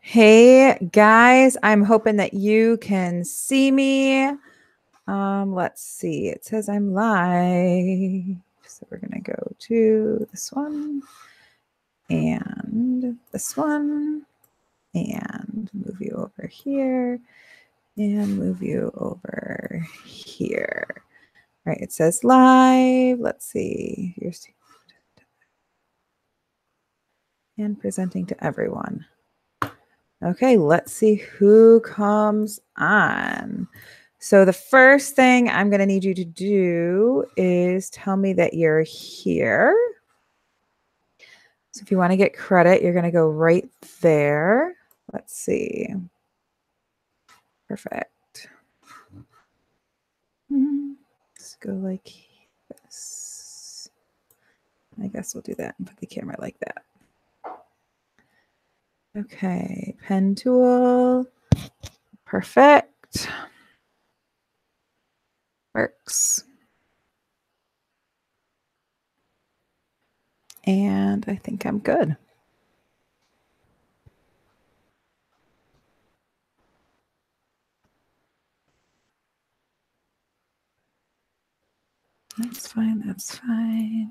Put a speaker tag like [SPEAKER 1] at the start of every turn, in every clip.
[SPEAKER 1] Hey guys, I'm hoping that you can see me. Let's see. It says I'm live. So we're going to go to this one and this one and move you over here and move you over here. All right, it says live. Let's see. Here's and presenting to everyone. Okay, let's see who comes on. So the first thing I'm going to need you to do is tell me that you're here. So if you want to get credit, you're going to go right there. Let's see. Perfect. Let's go like this. I guess we'll do that and put the camera like that. Okay, pen tool. Perfect. Works. And I think I'm good. That's fine. That's fine.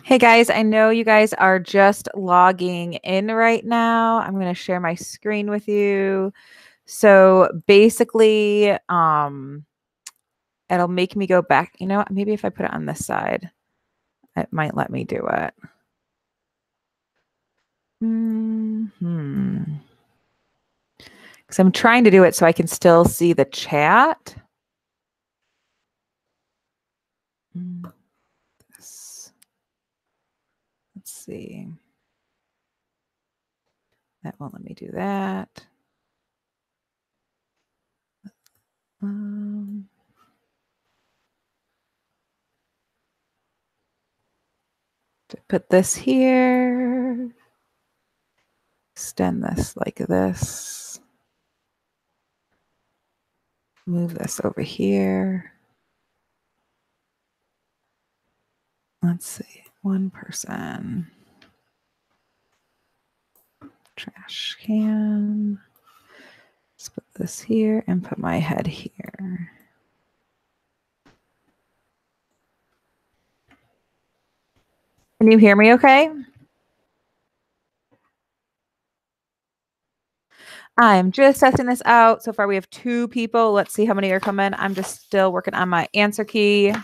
[SPEAKER 1] Hey guys, I know you guys are just logging in right now. I'm going to share my screen with you. So basically, it'll make me go back. You know what? Maybe if I put it on this side, it might let me do it. Because I'm trying to do it so I can still see the chat. This. Let's see. That won't let me do that. To put this here. Extend this like this. Move this over here. Let's see. One person. Trash can. Let's put this here and put my head here. Can you hear me okay? I'm just testing this out. So far we have 2 people. Let's see how many are coming. I'm just still working on my answer key.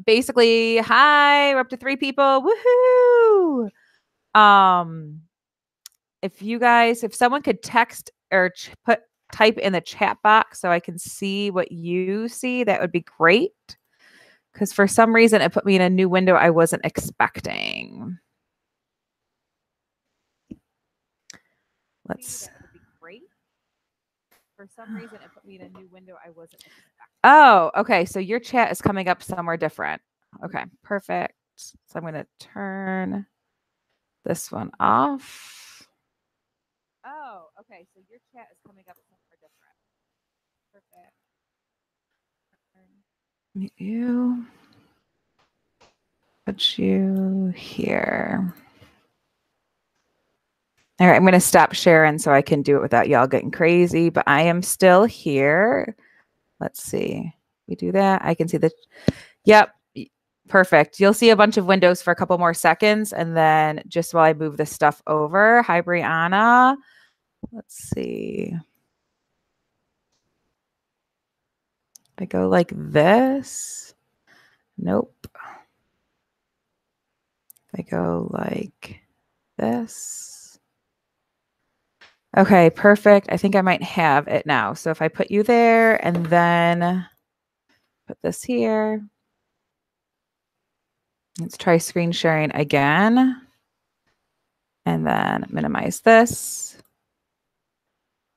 [SPEAKER 1] Basically, hi, we're up to 3 people. Woohoo! If someone could text or type in the chat box so I can see what you see, that would be great. Because for some reason, it put me in a new window I wasn't expecting. Let's. For some reason, it put me in a new window I wasn't expecting. Oh, okay. So your chat is coming up somewhere different. Okay, perfect. So I'm going to turn this one off. Oh, okay. So your chat is coming up somewhere different. Perfect. Mute you. Put you here. All right, I'm going to stop sharing so I can do it without y'all getting crazy, but I am still here. Let's see. We do that. I can see the, yep, perfect. You'll see a bunch of windows for a couple more seconds, and then just while I move this stuff over. Hi, Brianna. Let's see. If I go like this. Nope. If I go like this. Okay, perfect. I think I might have it now. So if I put you there and then put this here. Let's try screen sharing again. And then minimize this.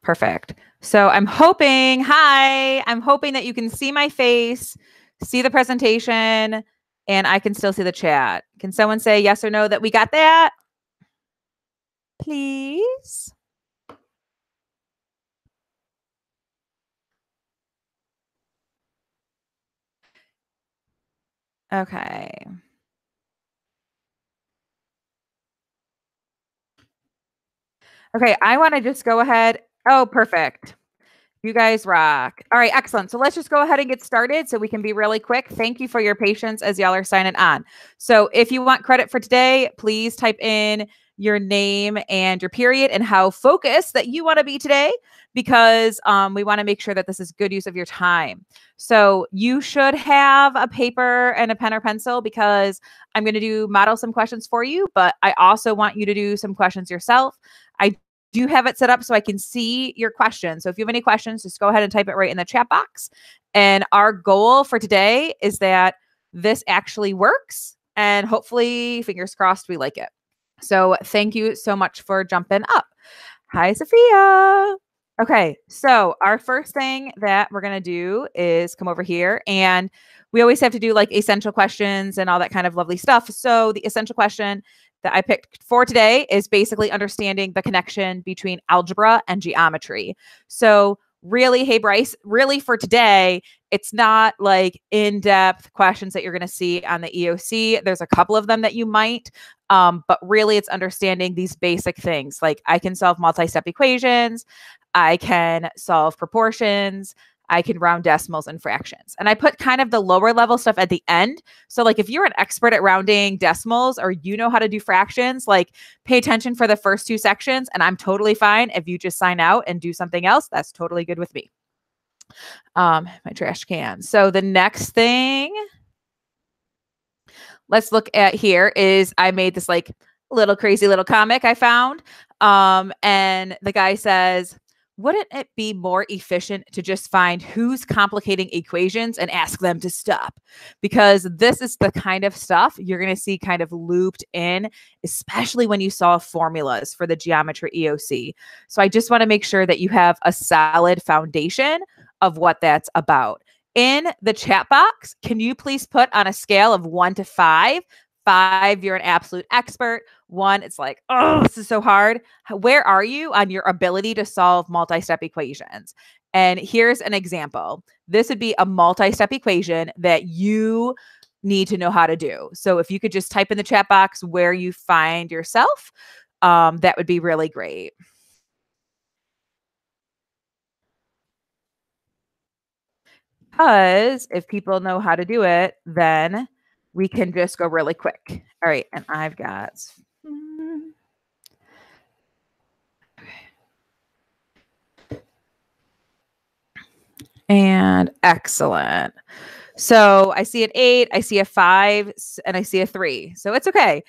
[SPEAKER 1] Perfect. So I'm hoping that you can see my face, see the presentation, and I can still see the chat. Can someone say yes or no that we got that? Please. Okay. Okay, I want to just go ahead. Oh, perfect. You guys rock. All right, excellent. So let's just go ahead and get started so we can be really quick. Thank you for your patience as y'all are signing on. So if you want credit for today, please type in your name and your period and how focused that you want to be today, because we want to make sure that this is good use of your time. So you should have a paper and a pen or pencil, because I'm going to model some questions for you, but I also want you to do some questions yourself. I do have it set up so I can see your questions. So if you have any questions, just go ahead and type it right in the chat box. And our goal for today is that this actually works, and hopefully, fingers crossed, we like it. So thank you so much for jumping up. Hi, Sophia. Okay, so our first thing that we're going to do is come over here, and we always have to do like essential questions and all that kind of lovely stuff. So the essential question that I picked for today is basically understanding the connection between algebra and geometry. So really, hey, Bryce, really for today, it's not like in-depth questions that you're going to see on the EOC. There's a couple of them that you might, but really it's understanding these basic things. Like I can solve multi-step equations. I can solve proportions. I can round decimals and fractions. And I put kind of the lower level stuff at the end. So like if you're an expert at rounding decimals or you know how to do fractions, like pay attention for the first 2 sections, and I'm totally fine if you just sign out and do something else. That's totally good with me. My trash can. So the next thing let's look at here is I made this like little crazy little comic I found. And the guy says, wouldn't it be more efficient to just find who's complicating equations and ask them to stop? Because this is the kind of stuff you're going to see kind of looped in, especially when you solve formulas for the geometry EOC. So I just want to make sure that you have a solid foundation of what that's about. In the chat box, can you please put on a scale of 1 to 5? 5, you're an absolute expert. 1, it's like, oh, this is so hard. Where are you on your ability to solve multi-step equations? And here's an example. This would be a multi-step equation that you need to know how to do. So if you could just type in the chat box where you find yourself, that would be really great. Because if people know how to do it, then we can just go really quick. All right, and I've got... And excellent. So I see an 8, I see a 5, and I see a 3. So it's okay.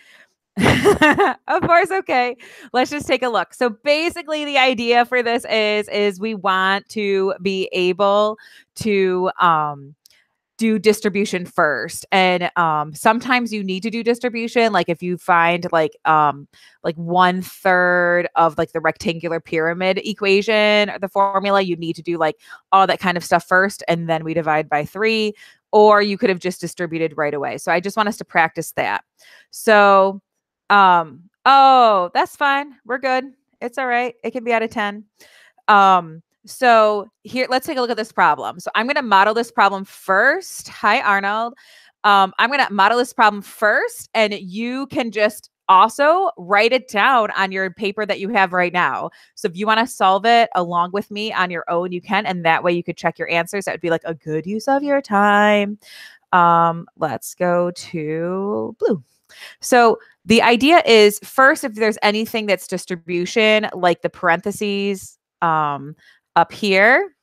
[SPEAKER 1] Of course, okay. Let's just take a look. So basically the idea for this is we want to be able to do distribution first. And sometimes you need to do distribution. Like if you find like 1/3 of like the rectangular pyramid equation or the formula, you need to do like all that kind of stuff first. And then we divide by 3, or you could have just distributed right away. So I just want us to practice that. So, oh, that's fine. We're good. It's all right. It can be out of 10. So here, let's take a look at this problem. So I'm going to model this problem first. Hi, Arnold. I'm going to model this problem first, and you can just also write it down on your paper that you have right now. So if you want to solve it along with me on your own, you can, and that way you could check your answers. That would be like a good use of your time. Let's go to blue. So the idea is first, if there's anything that's distribution, like the parentheses, up here,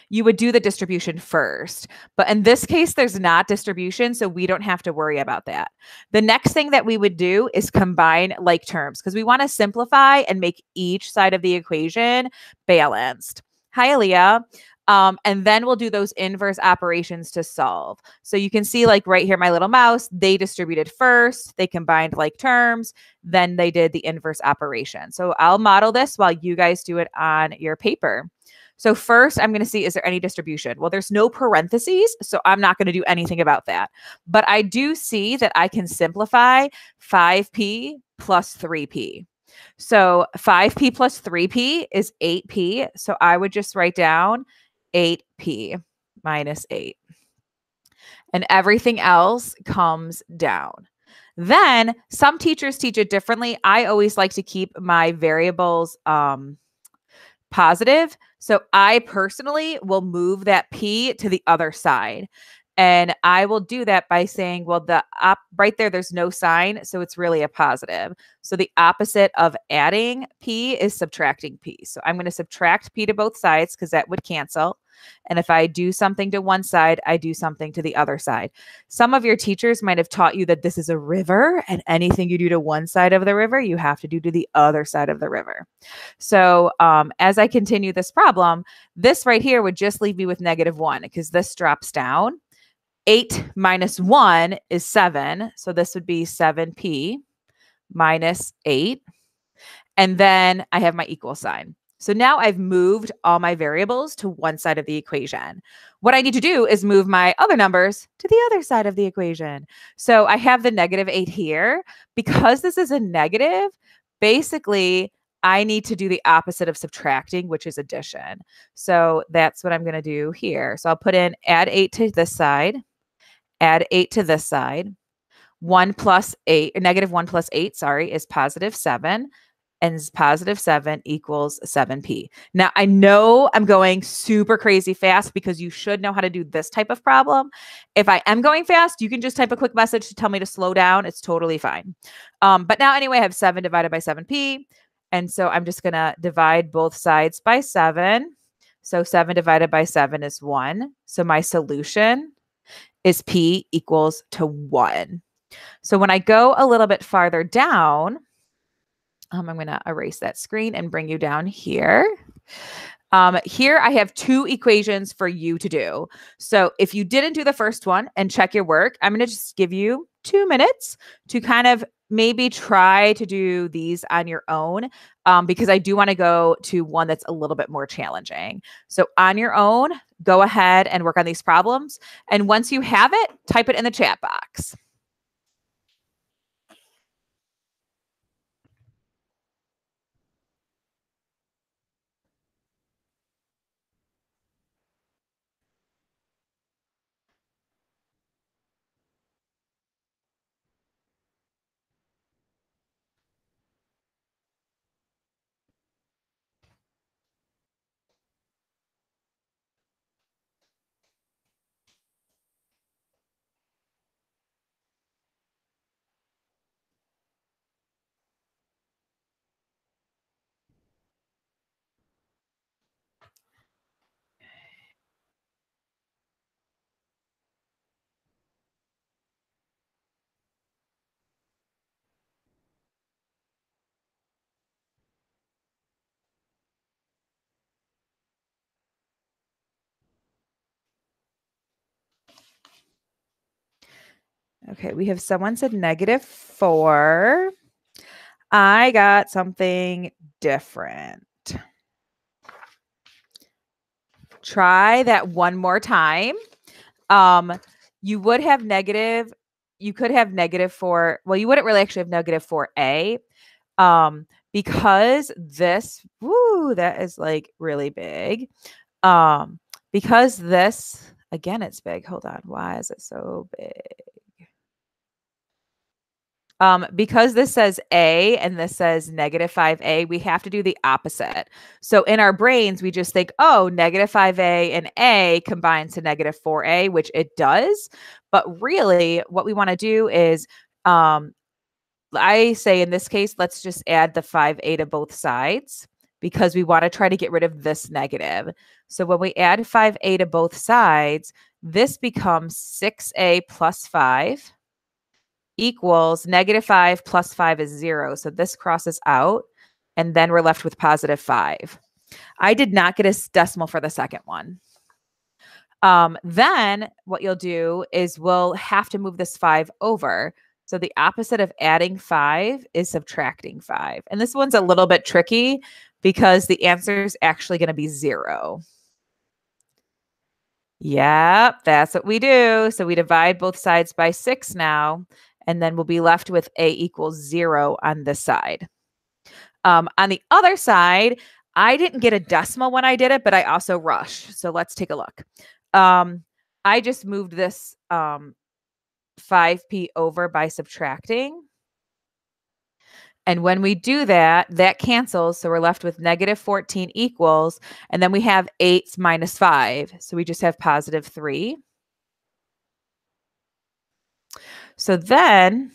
[SPEAKER 1] you would do the distribution first. But in this case, there's not distribution, so we don't have to worry about that. The next thing that we would do is combine like terms, because we want to simplify and make each side of the equation balanced. Hi, Aaliyah. And then we'll do those inverse operations to solve. So you can see like right here, my little mouse, they distributed first, they combined like terms, then they did the inverse operation. So I'll model this while you guys do it on your paper. So first, I'm going to see, is there any distribution? Well, there's no parentheses, so I'm not going to do anything about that. But I do see that I can simplify 5p plus 3p. So 5p plus 3p is 8p. So I would just write down 8p minus 8. And everything else comes down. Then some teachers teach it differently. I always like to keep my variables positive. So I personally will move that p to the other side. And I will do that by saying, well, right there, there's no sign, so it's really a positive. So the opposite of adding p is subtracting p. So I'm going to subtract p to both sides because that would cancel. And if I do something to one side, I do something to the other side. Some of your teachers might have taught you that this is a river, and anything you do to one side of the river, you have to do to the other side of the river. So as I continue this problem, this right here would just leave me with -1 because this drops down. 8 minus 1 is 7. So this would be 7p minus 8. And then I have my equal sign. So now I've moved all my variables to one side of the equation. What I need to do is move my other numbers to the other side of the equation. So I have the -8 here. Because this is a negative, basically, I need to do the opposite of subtracting, which is addition. So that's what I'm going to do here. So I'll put in add 8 to this side. Add 8 to this side. 1 plus 8, -1 plus 8, sorry, is +7. And +7 equals 7p. Now, I know I'm going super crazy fast because you should know how to do this type of problem. If I am going fast, you can just type a quick message to tell me to slow down. It's totally fine. But now, anyway, I have 7 divided by 7p. And so I'm just going to divide both sides by 7. So 7 divided by 7 is 1. So my solution is p equals to 1. So when I go a little bit farther down, I'm going to erase that screen and bring you down here. Here I have 2 equations for you to do. So if you didn't do the first one and check your work, I'm going to just give you 2 minutes to kind of maybe try to do these on your own, because I do want to go to one that's a little bit more challenging. So on your own, go ahead and work on these problems. And once you have it, type it in the chat box. Okay, we have someone said -4. I got something different. Try that one more time. You would have negative, you could have -4. Well, you wouldn't really actually have -4a. Because this, that is like really big. Because this, again, it's big. Hold on. Why is it so big? Because this says A and this says -5a, we have to do the opposite. So in our brains, we just think, oh, -5a and A combines to -4a, which it does. But really, what we want to do is, I say in this case, let's just add the 5a to both sides because we want to try to get rid of this negative. So when we add 5a to both sides, this becomes 6a plus 5 equals -5 plus 5 is 0. So this crosses out, and then we're left with +5. I did not get a decimal for the second one. Then what you'll do is we'll have to move this 5 over. So the opposite of adding 5 is subtracting 5. And this one's a little bit tricky because the answer is actually going to be 0. Yep, that's what we do. So we divide both sides by 6 now, and then we'll be left with a equals 0 on this side. On the other side, I didn't get a decimal when I did it, but I also rushed. So let's take a look. I just moved this 5p over by subtracting. And when we do that, that cancels. So we're left with -14 equals, and then we have 8 minus 5. So we just have +3. So then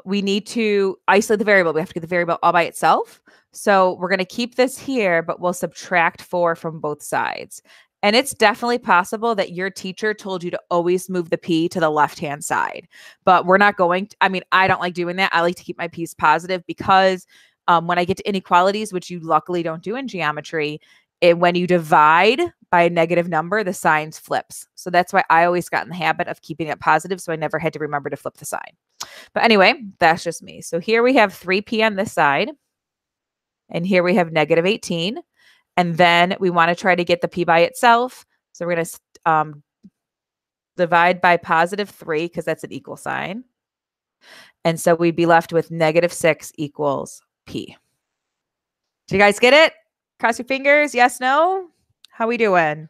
[SPEAKER 1] we need to isolate the variable. We have to get the variable all by itself. So we're going to keep this here, but we'll subtract 4 from both sides. And it's definitely possible that your teacher told you to always move the p to the left-hand side, but we're not going to, I mean, I don't like doing that. I like to keep my p's positive because when I get to inequalities, which you luckily don't do in geometry, when you divide by a negative number, the sign flips. So that's why I always got in the habit of keeping it positive, so I never had to remember to flip the sign. But anyway, that's just me. So here we have 3p on this side, and here we have -18. And then we want to try to get the p by itself. So we're going to divide by +3 because that's an equal sign. And so we'd be left with -6 equals p. Do you guys get it? Cross your fingers. Yes, no? How we doing?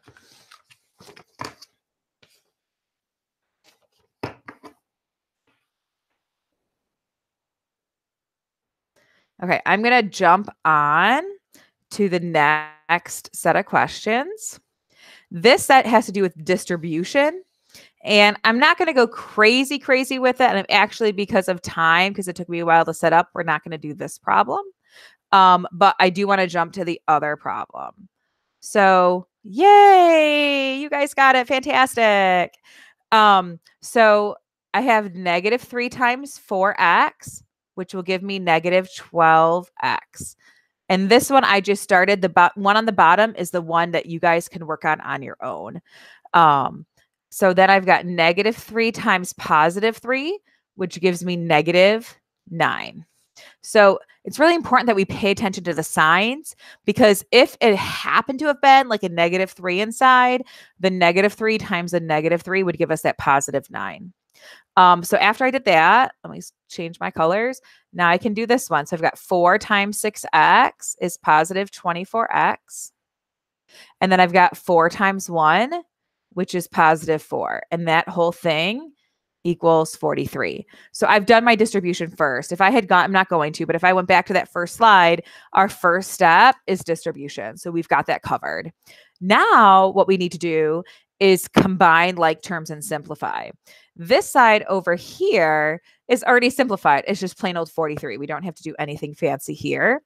[SPEAKER 1] Okay, I'm going to jump on to the next set of questions. This set has to do with distribution. And I'm not going to go crazy with it. And actually, because of time, because it took me a while to set up, we're not going to do this problem. But I do want to jump to the other problem. So yay, you guys got it. Fantastic. So I have -3 times 4x, which will give me -12x. And this one, I just started. The one on the bottom is the one that you guys can work on your own. So then I've got -3 times +3, which gives me -9. So it's really important that we pay attention to the signs, because if it happened to have been like a -3 inside, the -3 times a -3 would give us that +9. So after I did that, let me change my colors. Now I can do this one. So I've got 4 times 6x is +24x. And then I've got 4 times 1, which is +4. And that whole thing equals 43. So I've done my distribution first. If I had I'm not going to, but if I went back to that first slide, our first step is distribution. So we've got that covered. Now what we need to do is combine like terms and simplify. This side over here is already simplified. It's just plain old 43. We don't have to do anything fancy here.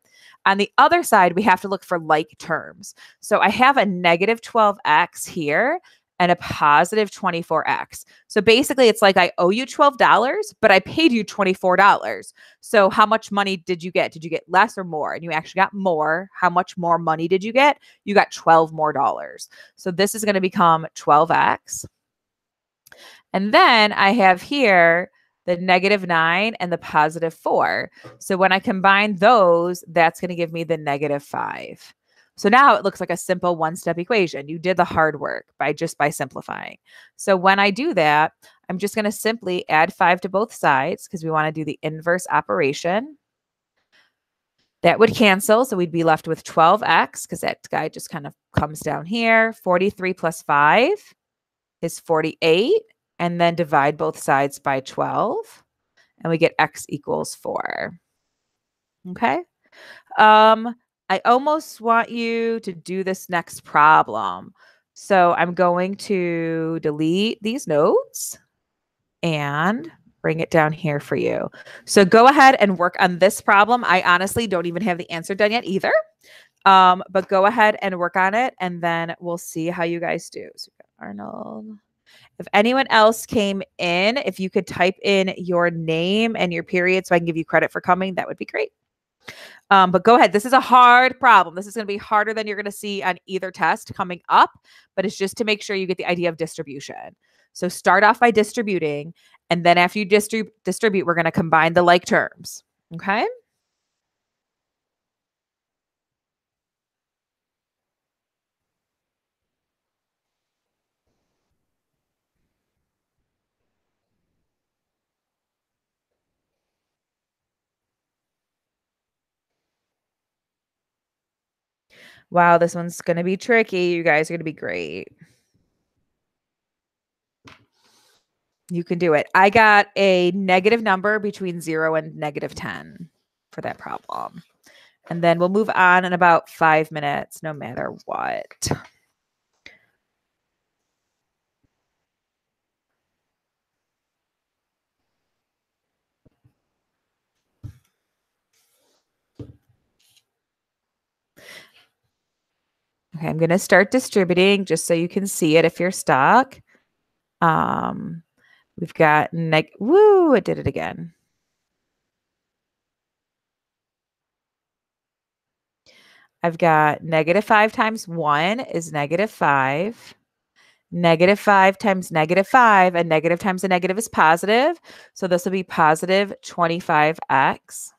[SPEAKER 1] On the other side, we have to look for like terms. So I have a -12x here and a +24x. So basically it's like I owe you $12, but I paid you $24. So how much money did you get? Did you get less or more? And you actually got more. How much more money did you get? You got $12 more. So this is going to become 12x. And then I have here the -9 and the +4. So when I combine those, that's going to give me the -5. So now it looks like a simple one-step equation. You did the hard work by simplifying. So when I do that, I'm just going to simply add 5 to both sides because we want to do the inverse operation. That would cancel. So we'd be left with 12x because that guy just kind of comes down here. 43 plus 5 is 48. And then divide both sides by 12. And we get x equals 4. Okay. I almost want you to do this next problem. So I'm going to delete these notes and bring it down here for you. So go ahead and work on this problem. I honestly don't even have the answer done yet either. But go ahead and work on it, and then we'll see how you guys do. So Arnold. If anyone else came in, if you could type in your name and your period so I can give you credit for coming, that would be great. But go ahead. This is a hard problem. This is going to be harder than you're going to see on either test coming up, but it's just to make sure you get the idea of distribution. So start off by distributing, and then after you distribute, we're going to combine the like terms. Okay? Wow, this one's going to be tricky. You guys are going to be great. You can do it. I got a negative number between 0 and -10 for that problem. And then we'll move on in about 5 minutes, no matter what. Okay, I'm going to start distributing just so you can see it if you're stuck. We've got woo, it did it again. I've got -5 times 1 is -5. -5 times -5, a negative times a negative is positive. So this will be positive 25x.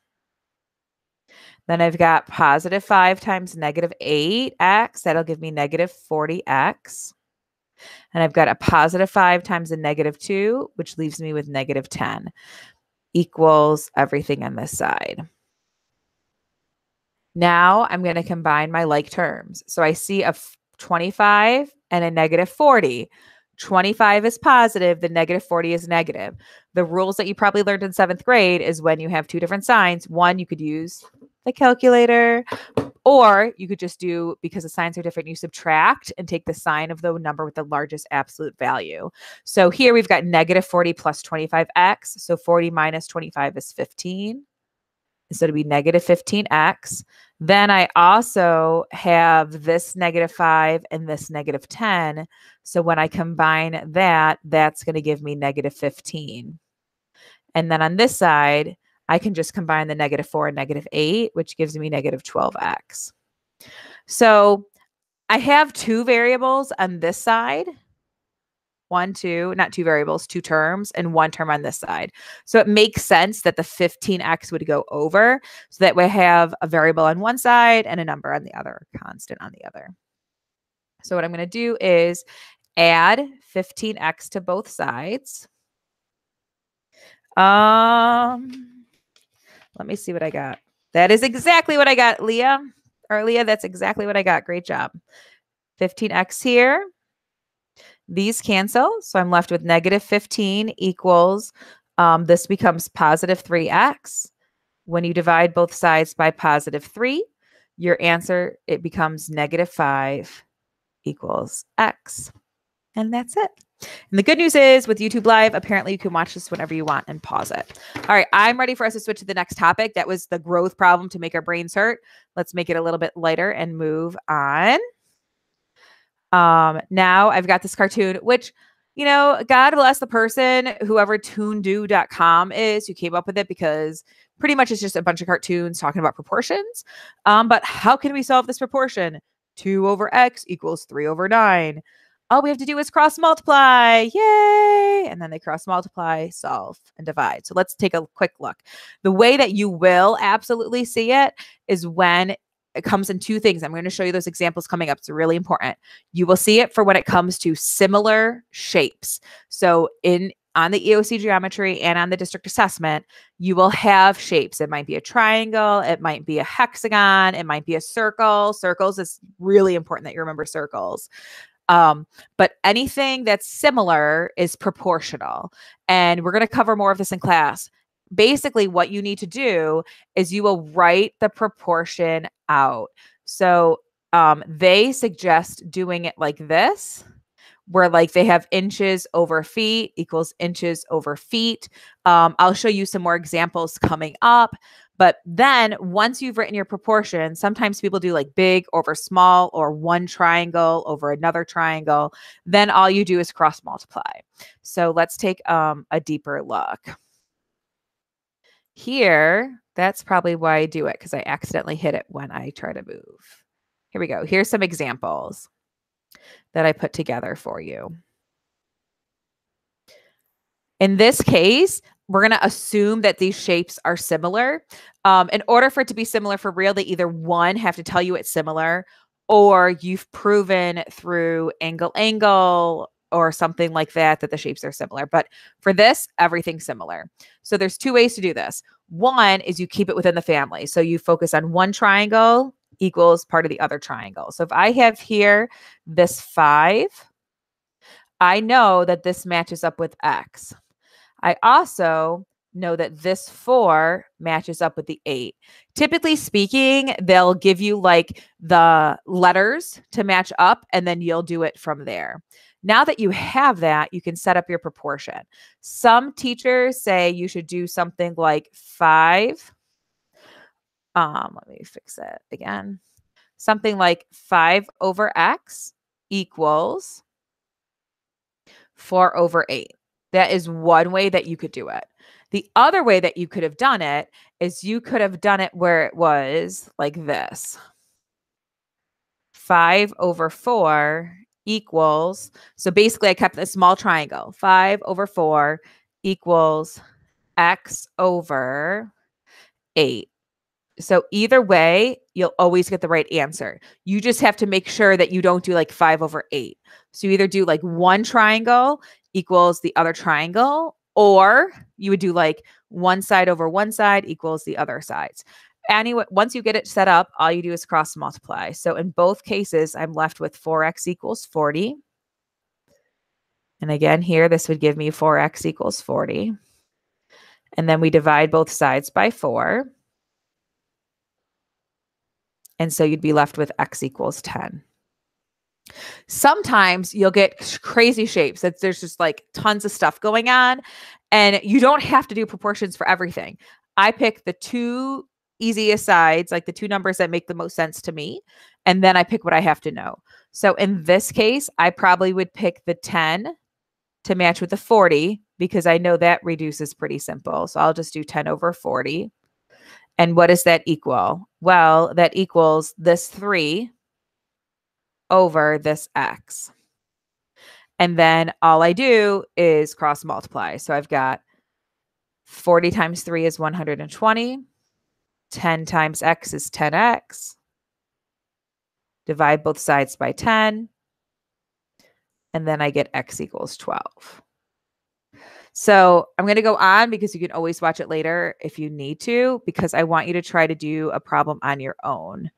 [SPEAKER 1] Then I've got +5 times -8x. That'll give me -40x. And I've got a +5 times a -2, which leaves me with -10, equals everything on this side. Now I'm going to combine my like terms. So I see a 25 and a -40. 25 is positive, the -40 is negative. The rules that you probably learned in 7th grade is when you have two different signs, one, you could use the calculator, or you could just do, because the signs are different, you subtract and take the sign of the number with the largest absolute value. So here we've got -40 plus 25x. So 40 minus 25 is 15. So it'll be -15x. Then I also have this -5 and this -10. So when I combine that, that's going to give me -15. And then on this side, I can just combine the -4 and -8, which gives me -12x. So I have two variables on this side. Not two variables, two terms, and one term on this side. So it makes sense that the 15x would go over, so that we have a variable on one side and a number on the other, constant on the other. So what I'm going to do is add 15x to both sides. Let me see what I got. That is exactly what I got, Leah. Leah, that's exactly what I got. Great job. 15x here. These cancel, so I'm left with -15 equals, this becomes +3x. When you divide both sides by +3, your answer, it becomes -5 equals x. And that's it. And the good news is with YouTube Live, apparently you can watch this whenever you want and pause it. All right, I'm ready for us to switch to the next topic. That was the growth problem to make our brains hurt. Let's make it a little bit lighter and move on. Now I've got this cartoon, which, God bless the person, whoever toondoo.com is, who came up with it, because pretty much it's just a bunch of cartoons talking about proportions. But how can we solve this proportion? 2 over x equals 3 over 9. All we have to do is cross multiply. Yay! And then they cross multiply, solve, and divide. So let's take a quick look. The way that you will absolutely see it is when it comes in two things. I'm going to show you those examples coming up. It's really important. You will see it for when it comes to similar shapes. So on the EOC geometry and on the district assessment, you will have shapes. It might be a triangle. It might be a hexagon. It might be a circle. Circles is really important that you remember circles. But anything that's similar is proportional. And we're going to cover more of this in class. Basically, what you need to do is you will write the proportion out. So they suggest doing it like this, where like they have inches over feet equals inches over feet. I'll show you some more examples coming up. But then once you've written your proportion, sometimes people do like big over small or one triangle over another triangle. Then all you do is cross multiply. So let's take a deeper look. Here, that's probably why I do it, because I accidentally hit it when I try to move. Here we go. Here's some examples that I put together for you. In this case, we're going to assume that these shapes are similar. In order for it to be similar for real, they either one, have to tell you it's similar, or you've proven through angle, or something like that the shapes are similar. But for this, everything's similar. So there's two ways to do this. One is you keep it within the family. So you focus on one triangle equals part of the other triangle. So if I have here this 5, I know that this matches up with x. I also know that this 4 matches up with the 8. Typically speaking, they'll give you like the letters to match up, and then you'll do it from there. Now that you have that, you can set up your proportion. Some teachers say you should do something like 5. Let me fix it again. Something like 5 over x equals 4 over 8. That is one way that you could do it. The other way that you could have done it is you could have done it where it was like this. 5 over 4 equals, so basically I kept a small triangle. 5 over 4 equals x over 8. So either way, you'll always get the right answer. You just have to make sure that you don't do like 5 over 8. So you either do like one triangle equals the other triangle, or you would do like one side over one side equals the other sides. Anyway, once you get it set up, all you do is cross multiply. So in both cases, I'm left with 4x equals 40. And again, here, this would give me 4x equals 40. And then we divide both sides by 4. And so you'd be left with x equals 10. Sometimes you'll get crazy shapes that there's just like tons of stuff going on, and you don't have to do proportions for everything. I pick the two easiest sides, like the two numbers that make the most sense to me, and then I pick what I have to know. So in this case, I probably would pick the 10 to match with the 40, because I know that reduces pretty simple. So I'll just do 10 over 40. And what does that equal? Well, that equals this 3 over this x. And then all I do is cross multiply. So I've got 40 times 3 is 120. 10 times x is 10x. Divide both sides by 10. And then I get x equals 12. So I'm going to go on because you can always watch it later if you need to, because I want you to try to do a problem on your own.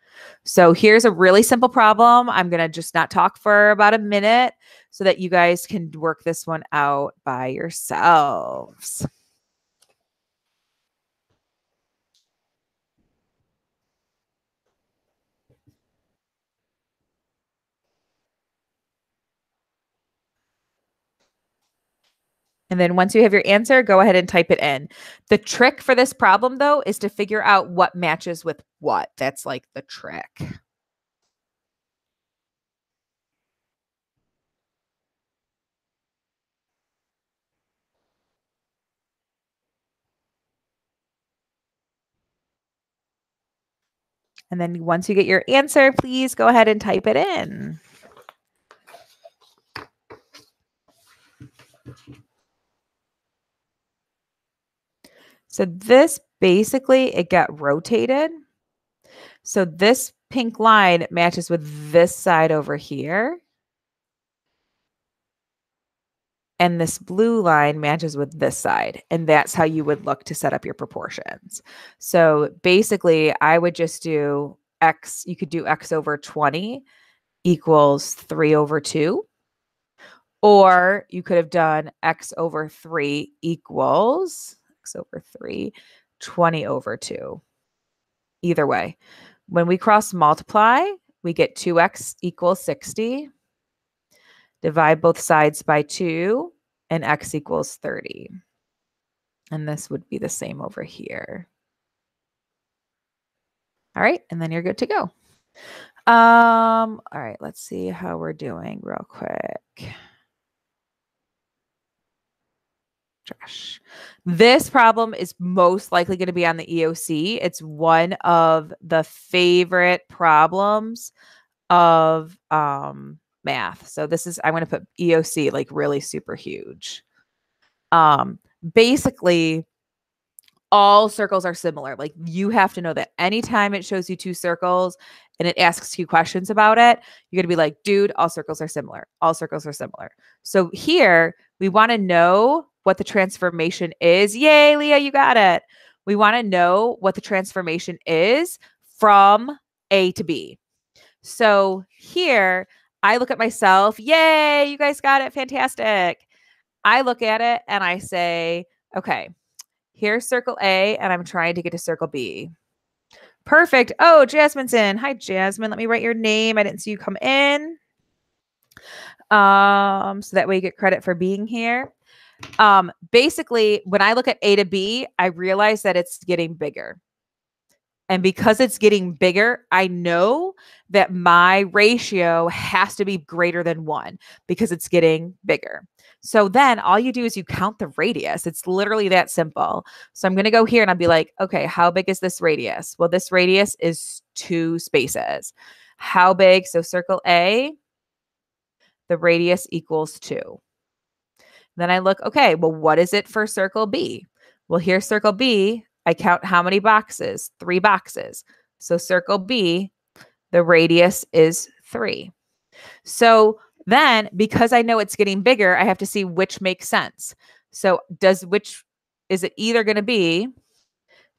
[SPEAKER 1] So here's a really simple problem. I'm going to just not talk for about a minute so that you guys can work this one out by yourselves. And then once you have your answer, go ahead and type it in. The trick for this problem, though, is to figure out what matches with what. That's like the trick. And then once you get your answer, please go ahead and type it in. So this basically, it got rotated. So this pink line matches with this side over here. And this blue line matches with this side. And that's how you would look to set up your proportions. So basically, I would just do x. You could do x over 20 equals 3 over 2. Or you could have done x over 3 equals x over 3, 20 over 2. Either way, when we cross multiply, we get 2x equals 60. Divide both sides by 2, and x equals 30. And this would be the same over here. All right, and then you're good to go. All right, let's see how we're doing real quick. Josh. This problem is most likely going to be on the EOC. It's one of the favorite problems of math. So this is, I'm going to put EOC like really super huge. Basically, all circles are similar. Like you have to know that anytime it shows you two circles and it asks you questions about it, you're going to be like, dude, all circles are similar. All circles are similar. So here we want to know what the transformation is. Yay, Leah, you got it. We want to know what the transformation is from A to B. So here I look at myself. Yay, you guys got it. Fantastic. I look at it and I say, okay, here's circle A, and I'm trying to get to circle B. Perfect. Oh, Jasmine's in. Hi, Jasmine. Let me write your name. I didn't see you come in. So that way you get credit for being here. Basically, when I look at A to B, I realize that it's getting bigger. And because it's getting bigger, I know that my ratio has to be greater than 1 because it's getting bigger. So then all you do is you count the radius. It's literally that simple. So I'm going to go here and I'll be like, okay, how big is this radius? Well, this radius is 2 spaces. How big? So circle A, the radius equals 2. Then I look, okay, well, what is it for circle B? Well, here's circle B. I count how many boxes? 3 boxes. So circle B, the radius is 3. So then because I know it's getting bigger, I have to see which makes sense. So is it either going to be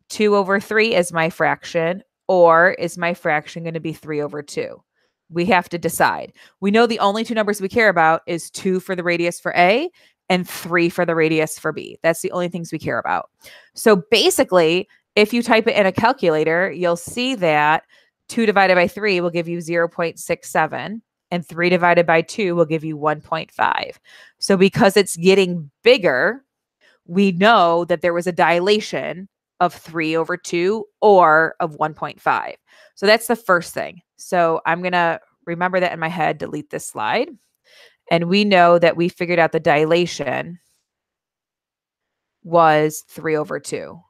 [SPEAKER 1] 2 over 3 as my fraction, or is my fraction going to be 3 over 2? We have to decide. We know the only 2 numbers we care about is 2 for the radius for A and 3 for the radius for B. That's the only things we care about. So basically, if you type it in a calculator, you'll see that 2 divided by 3 will give you 0.67, and 3 divided by 2 will give you 1.5. So because it's getting bigger, we know that there was a dilation of 3 over 2 or of 1.5. So that's the first thing. So I'm going to remember that in my head, delete this slide. And we know that we figured out the dilation was 3/2.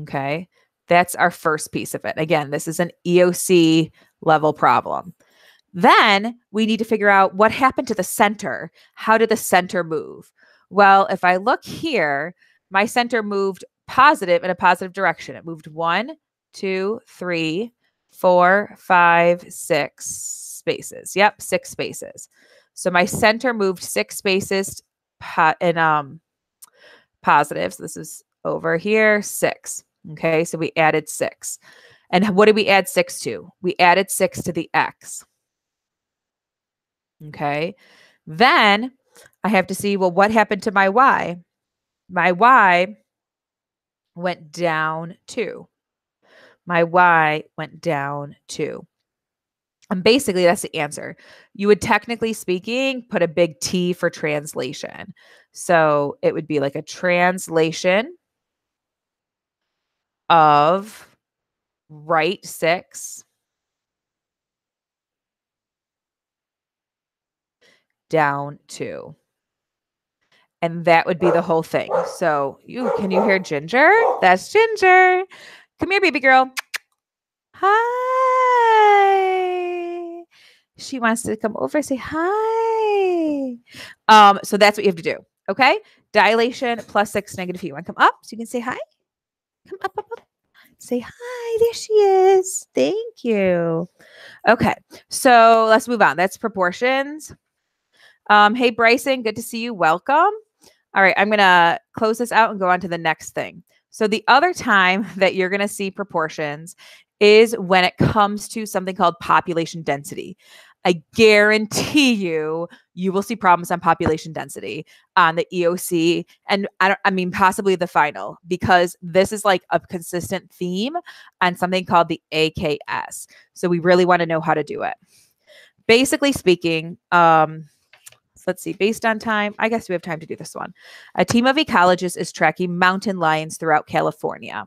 [SPEAKER 1] Okay. That's our first piece of it. Again, this is an EOC level problem. Then we need to figure out what happened to the center. How did the center move? Well, if I look here, my center moved positive in a positive direction. It moved 1, 2, 3, 4, 5, 6 spaces. Yep, 6 spaces. So my center moved 6 spaces in positive. So this is over here, 6. Okay, so we added 6. And what did we add 6 to? We added 6 to the x. Okay. Then I have to see, well, what happened to my y? My y went down 2. My y went down 2. And basically, that's the answer. You would, technically speaking, put a big T for translation. So it would be like a translation of right 6 down 2. And that would be the whole thing. So can you hear Ginger? That's Ginger. Come here, baby girl. Hi. She wants to come over, say hi. So that's what you have to do. Okay. Dilation plus 6 negative u. You want to come up so you can say hi? Come up, up, up. Say hi. There she is. Thank you. Okay. So let's move on. That's proportions. Hey, Bryson, good to see you. Welcome. All right, I'm going to close this out and go on to the next thing. So the other time that you're going to see proportions is when it comes to something called population density. I guarantee you will see problems on population density on the EOC and possibly the final, because this is like a consistent theme on something called the AKS. So we really want to know how to do it. Basically speaking, let's see, based on time, I guess we have time to do this one. A team of ecologists is tracking mountain lions throughout California.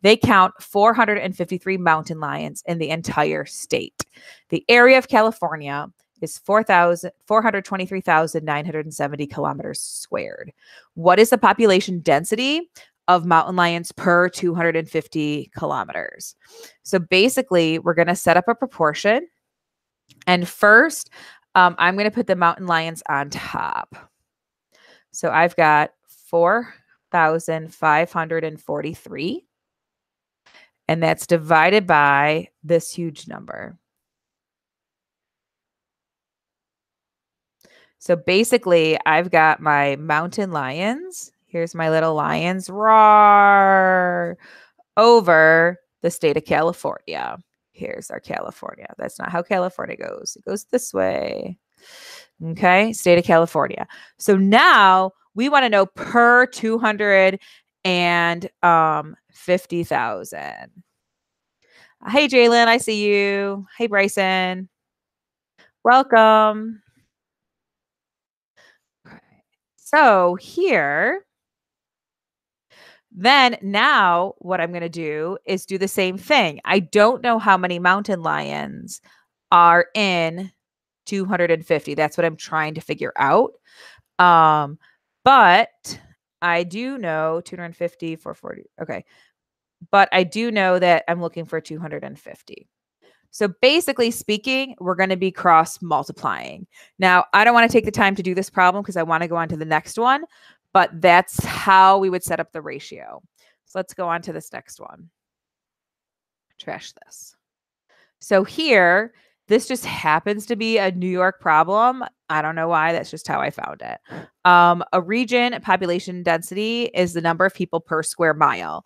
[SPEAKER 1] They count 453 mountain lions in the entire state. The area of California is 423,970 kilometers squared. What is the population density of mountain lions per 250 kilometers? So basically, we're going to set up a proportion. And first, I'm going to put the mountain lions on top. So I've got 4,543. And that's divided by this huge number. So basically, I've got my mountain lions. Here's my little lions. Roar! Over the state of California. Here's our California. That's not how California goes. It goes this way. Okay, state of California. So now we want to know per 250,000. Hey, Jalen, I see you. Hey, Bryson. Welcome. So here, then now what I'm going to do is do the same thing. I don't know how many mountain lions are in 250. That's what I'm trying to figure out. But I do know 250, 440. Okay. But I do know that I'm looking for 250. So basically speaking, we're going to be cross multiplying. Now, I don't want to take the time to do this problem because I want to go on to the next one, but that's how we would set up the ratio. So let's go on to this next one. Trash this. So here, this just happens to be a New York problem. I don't know why. That's just how I found it. A region population density is the number of people per square mile.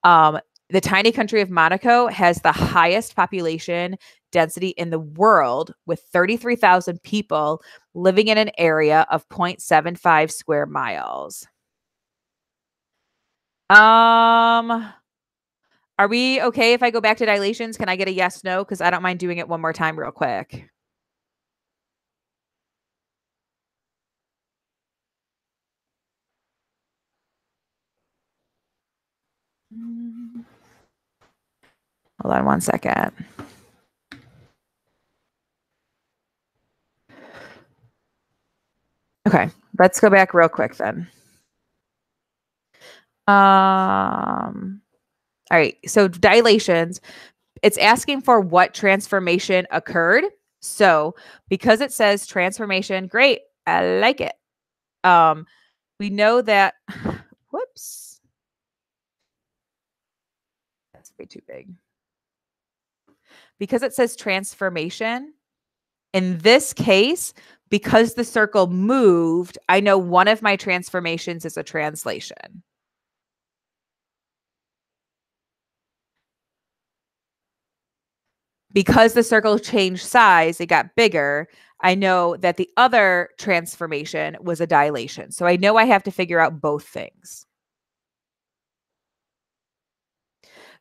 [SPEAKER 1] The tiny country of Monaco has the highest population density in the world, with 33,000 people living in an area of 0.75 square miles. Are we okay if I go back to dilations? Can I get a yes, no? Because I don't mind doing it one more time real quick. Hold on one second. Okay, let's go back real quick then. All right. So dilations, it's asking for what transformation occurred. So because it says transformation, great. I like it. We know that, whoops, that's way too big. Because it says transformation, in this case, because the circle moved, I know one of my transformations is a translation. Because the circle changed size, it got bigger. I know that the other transformation was a dilation. So I know I have to figure out both things.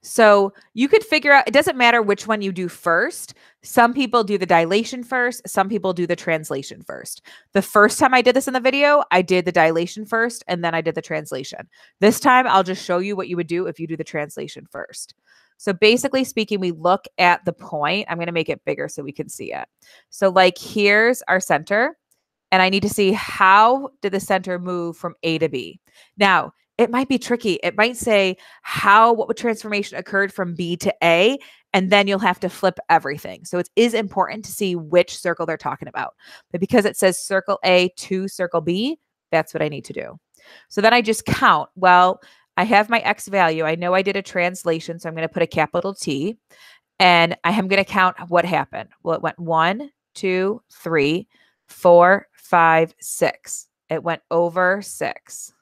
[SPEAKER 1] So you could figure out, it doesn't matter which one you do first. Some people do the dilation first. Some people do the translation first. The first time I did this in the video, I did the dilation first, and then I did the translation. This time, I'll just show you what you would do if you do the translation first. So basically speaking, we look at the point. I'm going to make it bigger so we can see it. So like here's our center, and I need to see how did the center move from A to B. Now, it might be tricky. It might say what transformation occurred from B to A, and then you'll have to flip everything. So it is important to see which circle they're talking about. But because it says circle A to circle B, that's what I need to do. So then I just count. Well, I have my X value. I know I did a translation, so I'm going to put a capital T, and I am going to count what happened. Well, it went 1, 2, 3, 4, 5, 6. It went over 6.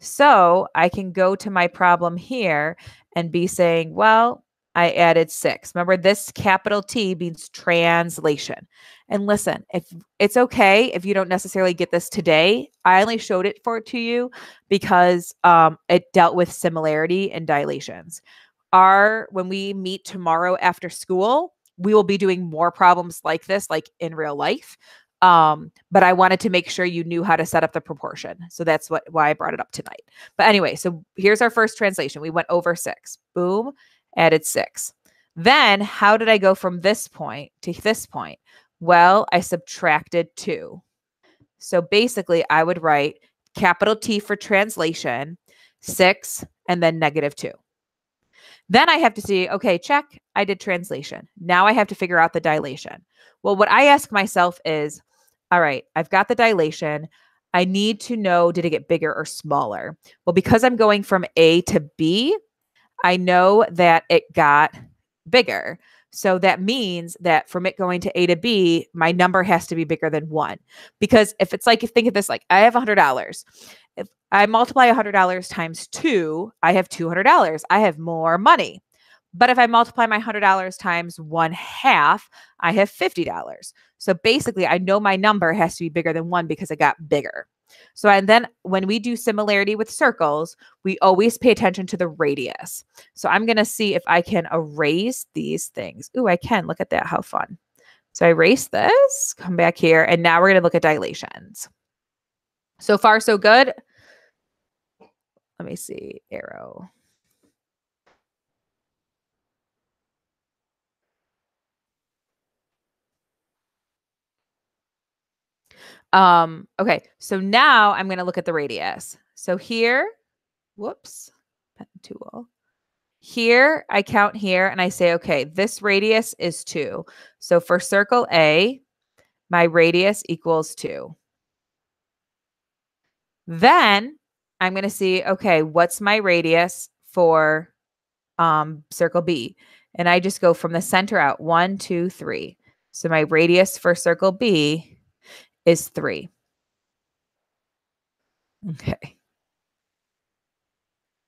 [SPEAKER 1] So I can go to my problem here and be saying, well, I added 6. Remember, this capital T means translation. And listen, if it's okay if you don't necessarily get this today, I only showed it to you because it dealt with similarity and dilations. When we meet tomorrow after school, we will be doing more problems like this, like in real life. But I wanted to make sure you knew how to set up the proportion. So that's why I brought it up tonight. But anyway, so here's our first translation. We went over 6. Boom, added 6. Then how did I go from this point to this point? Well, I subtracted 2. So basically I would write capital T for translation, 6, and then -2. Then I have to see, okay, check, I did translation. Now I have to figure out the dilation. Well, what I ask myself is, all right, I've got the dilation. I need to know, did it get bigger or smaller? Well, because I'm going from A to B, I know that it got bigger. So that means that from it going to A to B, my number has to be bigger than 1. Because if it's like, think of this like I have $100. If I multiply $100 times 2, I have $200. I have more money. But if I multiply my $100 times 1/2, I have $50. So basically, I know my number has to be bigger than 1 because it got bigger. So and then when we do similarity with circles, we always pay attention to the radius. So I'm going to see if I can erase these things. Ooh, I can. Look at that. How fun. So I erase this, come back here, and now we're going to look at dilations. So far, so good. Let me see. Arrow. Okay, so now I'm going to look at the radius. So here, whoops, pen tool. Here, I count here and I say, okay, this radius is 2. So for circle A, my radius equals 2. Then I'm going to see, okay, what's my radius for circle B? And I just go from the center out, 1, 2, 3. So my radius for circle B is 3. Okay.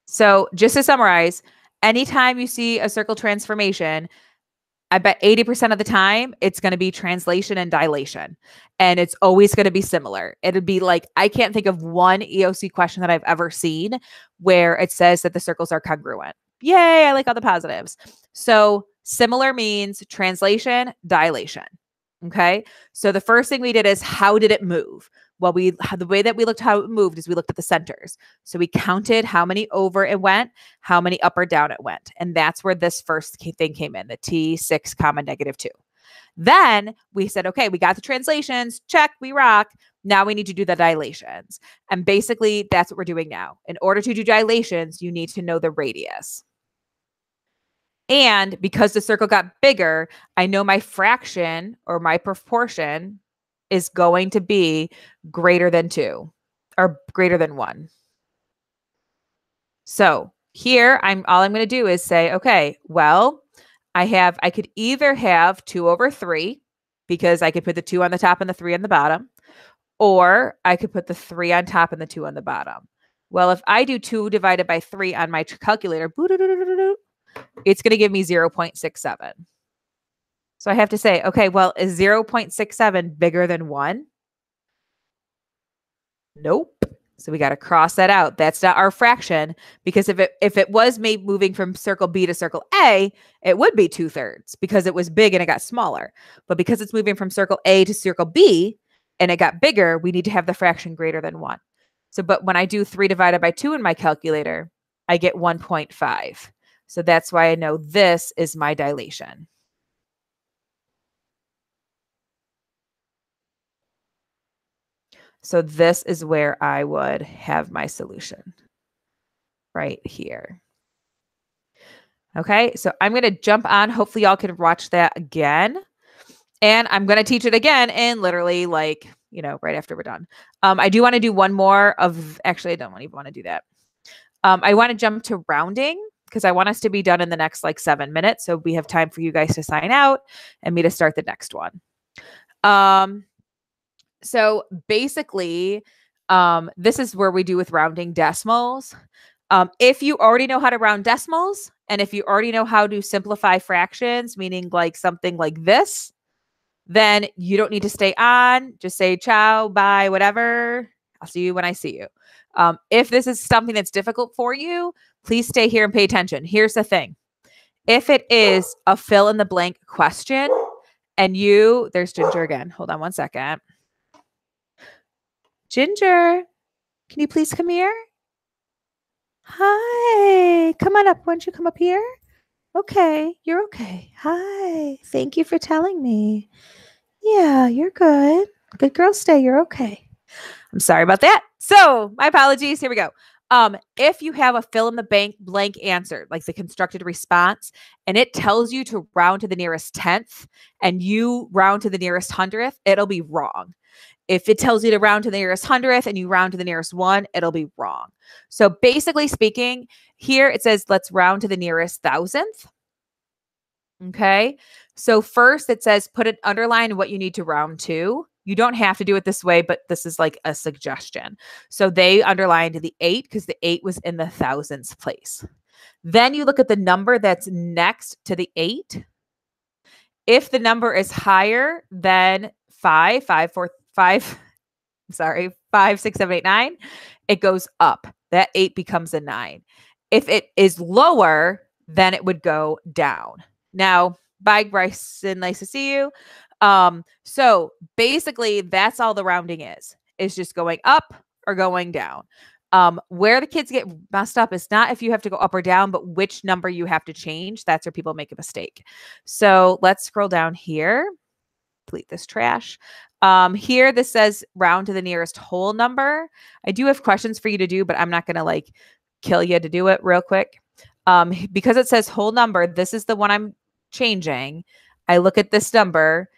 [SPEAKER 1] So just to summarize, anytime you see a circle transformation, I bet 80% of the time it's going to be translation and dilation. And it's always going to be similar. It'd be like, I can't think of one EOC question that I've ever seen where it says that the circles are congruent. Yay, I like all the positives. So similar means translation, dilation. Okay. So the first thing we did is how did it move? Well, the way that we looked how it moved is we looked at the centers. So we counted how many over it went, how many up or down it went. And that's where this first thing came in, the T6, -2. Then we said, okay, we got the translations. Check, we rock. Now we need to do the dilations. And basically, that's what we're doing now. In order to do dilations, you need to know the radius. And because the circle got bigger, I know my fraction or my proportion is going to be greater than 2 or greater than 1. So here, all I'm going to do is say, okay, well, I could either have 2 over 3 because I could put the 2 on the top and the 3 on the bottom, or I could put the 3 on top and the 2 on the bottom. Well, if I do 2 divided by 3 on my calculator, it's going to give me 0.67. So I have to say, okay, well, is 0.67 bigger than 1? Nope. So we got to cross that out. That's not our fraction, because if it was moving from circle B to circle A, it would be 2/3 because it was big and it got smaller. But because it's moving from circle A to circle B and it got bigger, we need to have the fraction greater than 1. So, but when I do 3 divided by 2 in my calculator, I get 1.5. So that's why I know this is my dilation. So this is where I would have my solution right here. Okay, so I'm going to jump on. Hopefully y'all can watch that again. And I'm going to teach it again in literally like, right after we're done. I do want to do one more actually, I don't even want to do that. I want to jump to rounding because I want us to be done in the next like 7 minutes. So we have time for you guys to sign out and me to start the next one. So basically, this is where we do with rounding decimals. If you already know how to round decimals, and if you already know how to simplify fractions, meaning like something like this, then you don't need to stay on. Just say ciao, bye, whatever. I'll see you when I see you. If this is something that's difficult for you, please stay here and pay attention. Here's the thing. If it is a fill in the blank question and there's Ginger again. Hold on one second. Ginger, can you please come here? Hi, come on up. Why don't you come up here? Okay, you're okay. Hi, thank you for telling me. Yeah, you're good. Good girl, stay. You're okay. I'm sorry about that. So my apologies. Here we go. If you have a fill in the blank answer, like the constructed response, and it tells you to round to the nearest 10th and you round to the nearest 100th, it'll be wrong. If it tells you to round to the nearest 100th and you round to the nearest 1, it'll be wrong. So basically speaking, here it says, let's round to the nearest 1,000th. Okay. So first it says, put an underline what you need to round to. You don't have to do it this way, but this is like a suggestion. So they underlined the 8 because the 8 was in the thousands place. Then you look at the number that's next to the 8. If the number is higher than 5, 6, 7, 8, 9, it goes up. That 8 becomes a 9. If it is lower, then it would go down. Now, bye, Bryson. Nice to see you. So basically, that's all the rounding is just going up or going down. Where the kids get messed up is not if you have to go up or down, but which number you have to change. That's where people make a mistake. So let's scroll down here. Delete this trash. Here, this says round to the nearest whole number. I do have questions for you to do, but I'm not going to like kill you to do it real quick. Because it says whole number, this is the one I'm changing. I look at this number.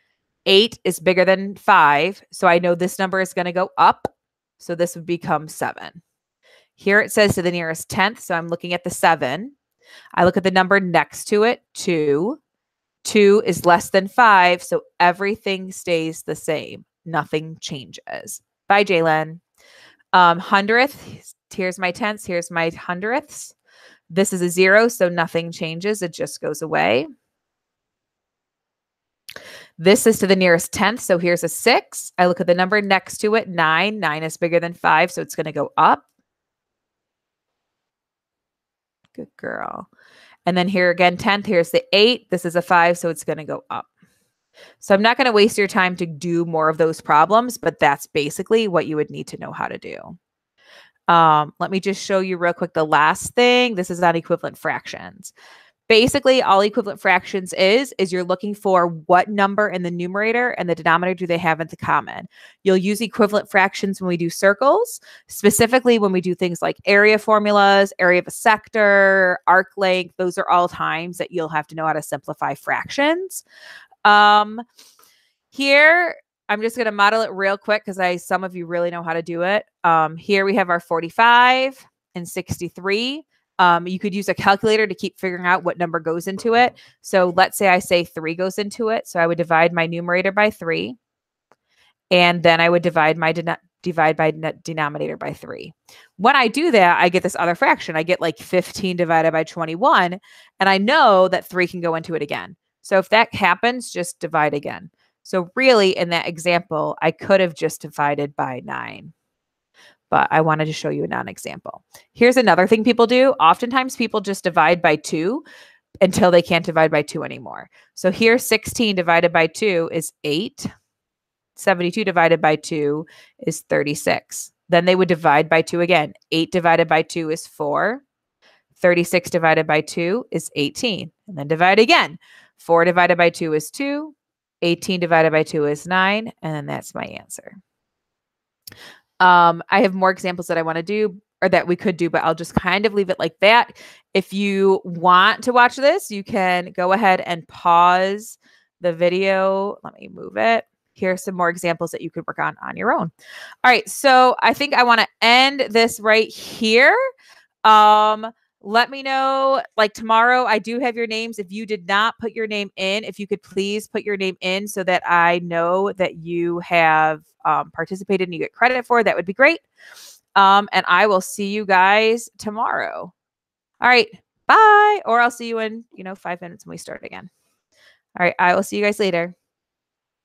[SPEAKER 1] 8 is bigger than 5. So I know this number is going to go up. So this would become 7. Here it says to the nearest 10th. So I'm looking at the 7. I look at the number next to it, 2. 2 is less than 5. So everything stays the same. Nothing changes. Bye, Jalen. 100th. Here's my tenths. Here's my hundredths. This is a 0. So nothing changes. It just goes away. This is to the nearest 10th. So here's a 6. I look at the number next to it, 9. 9 is bigger than 5. So it's going to go up. Good girl. And then here again, 10th, here's the 8. This is a 5, so it's going to go up. So I'm not going to waste your time to do more of those problems, but that's basically what you would need to know how to do. Let me just show you real quick the last thing. This is on equivalent fractions. Basically, all equivalent fractions is you're looking for what number in the numerator and the denominator do they have in common. You'll use equivalent fractions when we do circles, specifically when we do things like area formulas, area of a sector, arc length. Those are all times that you'll have to know how to simplify fractions. Here, I'm just going to model it real quick because some of you really know how to do it. Here we have our 45 and 63. You could use a calculator to keep figuring out what number goes into it. So let's say I say 3 goes into it. So I would divide my numerator by 3. And then I would divide my denominator by 3. When I do that, I get this other fraction. I get like 15 divided by 21. And I know that 3 can go into it again. So if that happens, just divide again. So really, in that example, I could have just divided by 9. But I wanted to show you a non-example. Here's another thing people do. Oftentimes people just divide by 2 until they can't divide by 2 anymore. So here 16 divided by 2 is 8. 72 divided by 2 is 36. Then they would divide by 2 again. 8 divided by 2 is 4. 36 divided by 2 is 18. And then divide again. 4 divided by 2 is 2. 18 divided by 2 is 9. And then that's my answer. I have more examples that I want to do or that we could do, but I'll just kind of leave it like that. If you want to watch this, you can go ahead and pause the video. Let me move it. Here's some more examples that you could work on your own. All right. So I think I want to end this right here. Let me know, like tomorrow, I do have your names. If you did not put your name in, if you could please put your name in so that I know that you have participated and you get credit for it, that would be great. And I will see you guys tomorrow. All right, bye. Or I'll see you in, 5 minutes when we start again. All right, I will see you guys later.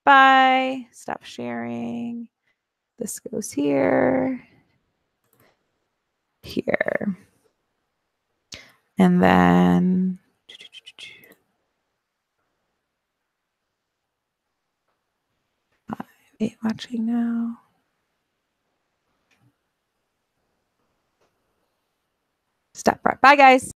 [SPEAKER 1] Bye. Stop sharing. This goes here. Here. And then watching now. Stop. Bye, guys.